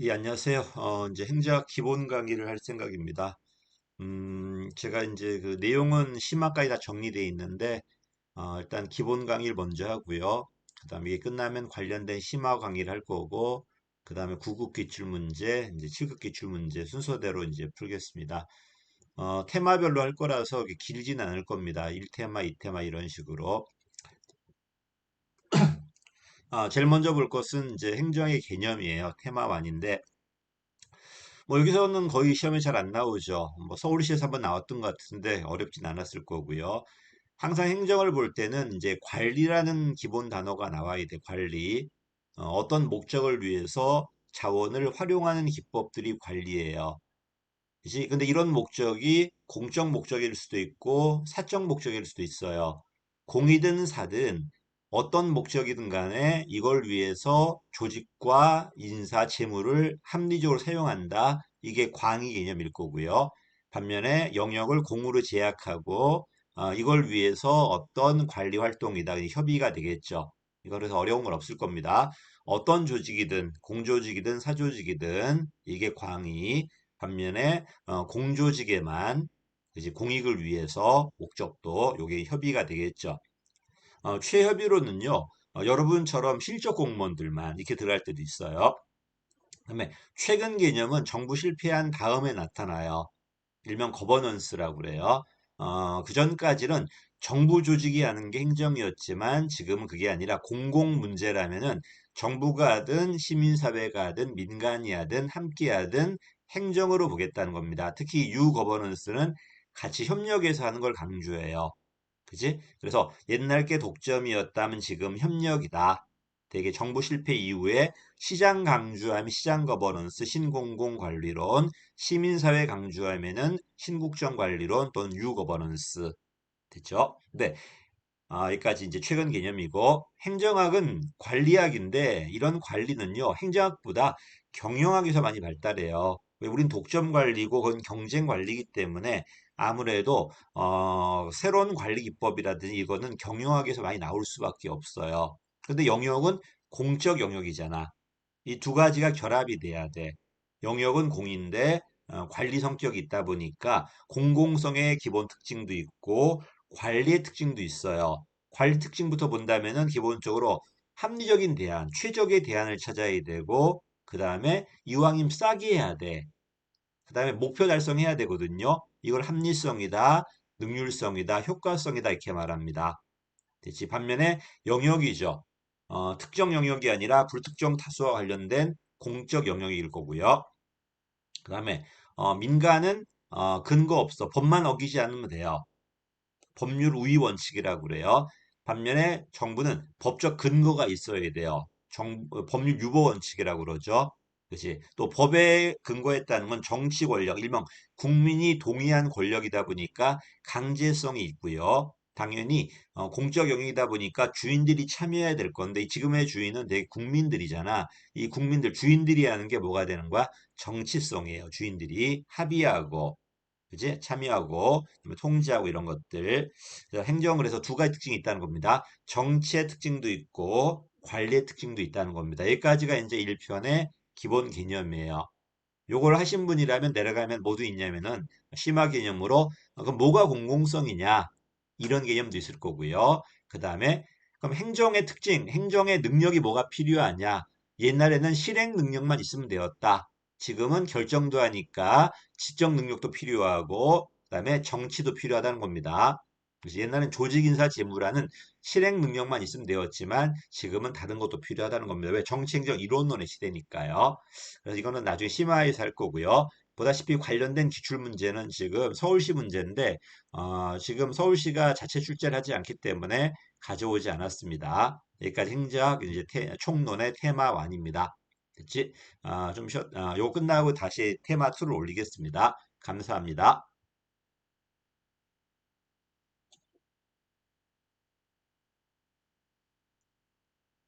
예, 안녕하세요. 이제 행정학 기본 강의를 할 생각입니다. 제가 이제 그 내용은 심화까지 다 정리되어 있는데, 일단 기본 강의를 먼저 하고요. 그 다음에 이게 끝나면 관련된 심화 강의를 할 거고, 그 다음에 9급 기출 문제, 이제 7급 기출 문제 순서대로 이제 풀겠습니다. 테마별로 할 거라서 이게 길진 않을 겁니다. 1테마, 2테마 이런 식으로. 제일 먼저 볼 것은 이제 행정의 개념이에요. 테마1인데, 뭐 여기서는 거의 시험에 잘 안 나오죠. 뭐 서울시에서 한번 나왔던 것 같은데 어렵진 않았을 거고요. 항상 행정을 볼 때는 이제 관리라는 기본 단어가 나와야 돼. 관리. 어떤 목적을 위해서 자원을 활용하는 기법들이 관리예요. 그지? 근데 이런 목적이 공적 목적일 수도 있고 사적 목적일 수도 있어요. 공이든 사든 어떤 목적이든 간에 이걸 위해서 조직과 인사, 재물을 합리적으로 사용한다. 이게 광의 개념일 거고요. 반면에 영역을 공으로 제약하고 이걸 위해서 어떤 관리 활동이다. 협의가 되겠죠. 이거 그래서 어려운 건 없을 겁니다. 어떤 조직이든 공조직이든 사조직이든 이게 광의. 반면에 공조직에만 이제 공익을 위해서 목적도 요게 협의가 되겠죠. 최협의로는요. 여러분처럼 실적 공무원들만 이렇게 들어갈 때도 있어요. 그다음에 최근 개념은 정부 실패한 다음에 나타나요. 일명 거버넌스라고 그래요. 그 전까지는 정부 조직이 하는 게 행정이었지만 지금은 그게 아니라 공공 문제라면은 정부가 하든 시민사회가 하든 민간이 하든 함께 하든 행정으로 보겠다는 겁니다. 특히 유거버넌스는 같이 협력해서 하는 걸 강조해요. 그지? 그래서 옛날 게 독점이었다면 지금 협력이다. 되게 정부 실패 이후에 시장 강조하면 시장 거버넌스, 신공공 관리론, 시민사회 강조하면은 신국정 관리론 또는 유거버넌스. 됐죠? 네. 여기까지 이제 최근 개념이고 행정학은 관리학인데 이런 관리는요 행정학보다 경영학에서 많이 발달해요. 왜 우린 독점 관리고 그건 경쟁 관리이기 때문에 아무래도 새로운 관리 기법이라든지 이거는 경영학에서 많이 나올 수밖에 없어요. 근데 영역은 공적 영역이잖아. 이 두 가지가 결합이 돼야 돼. 영역은 공인데 관리 성격이 있다 보니까 공공성의 기본 특징도 있고 관리의 특징도 있어요. 관리 특징부터 본다면은 기본적으로 합리적인 대안, 최적의 대안을 찾아야 되고 그 다음에 이왕이면 싸게 해야 돼. 그 다음에 목표 달성해야 되거든요. 이걸 합리성이다, 능률성이다, 효과성이다 이렇게 말합니다. 됐지? 반면에 영역이죠. 특정 영역이 아니라 불특정 다수와 관련된 공적 영역일 거고요. 그 다음에 민간은 근거 없어. 법만 어기지 않으면 돼요. 법률 우위 원칙이라고 그래요. 반면에 정부는 법적 근거가 있어야 돼요. 법률 유보 원칙이라고 그러죠. 그렇지. 또 법에 근거했다는 건 정치 권력, 일명 국민이 동의한 권력이다 보니까 강제성이 있고요. 당연히 공적 영역이다 보니까 주인들이 참여해야 될 건데 지금의 주인은 대개 국민들이잖아. 이 국민들 주인들이 하는 게 뭐가 되는 거야? 정치성이에요. 주인들이 합의하고 그지? 참여하고 통제하고 이런 것들. 그래서 행정을 해서 두 가지 특징이 있다는 겁니다. 정치의 특징도 있고 관리의 특징도 있다는 겁니다. 여기까지가 이제 1편의 기본 개념이에요. 요걸 하신 분이라면 내려가면 모두 있냐면은 심화 개념으로 그럼 뭐가 공공성이냐 이런 개념도 있을 거고요. 그 다음에 그럼 행정의 특징, 행정의 능력이 뭐가 필요하냐? 옛날에는 실행 능력만 있으면 되었다. 지금은 결정도 하니까 지적 능력도 필요하고 그다음에 정치도 필요하다는 겁니다. 그래서 옛날엔 조직 인사 재무라는 실행 능력만 있으면 되었지만 지금은 다른 것도 필요하다는 겁니다. 왜 정치 행정 이론론의 시대니까요. 그래서 이거는 나중에 심화해서 할 거고요. 보다시피 관련된 기출 문제는 지금 서울시 문제인데 지금 서울시가 자체 출제를 하지 않기 때문에 가져오지 않았습니다. 여기까지 행정 이제 총론의 테마 1입니다. 됐지? 요거 끝나고 다시 테마 2를 올리겠습니다. 감사합니다.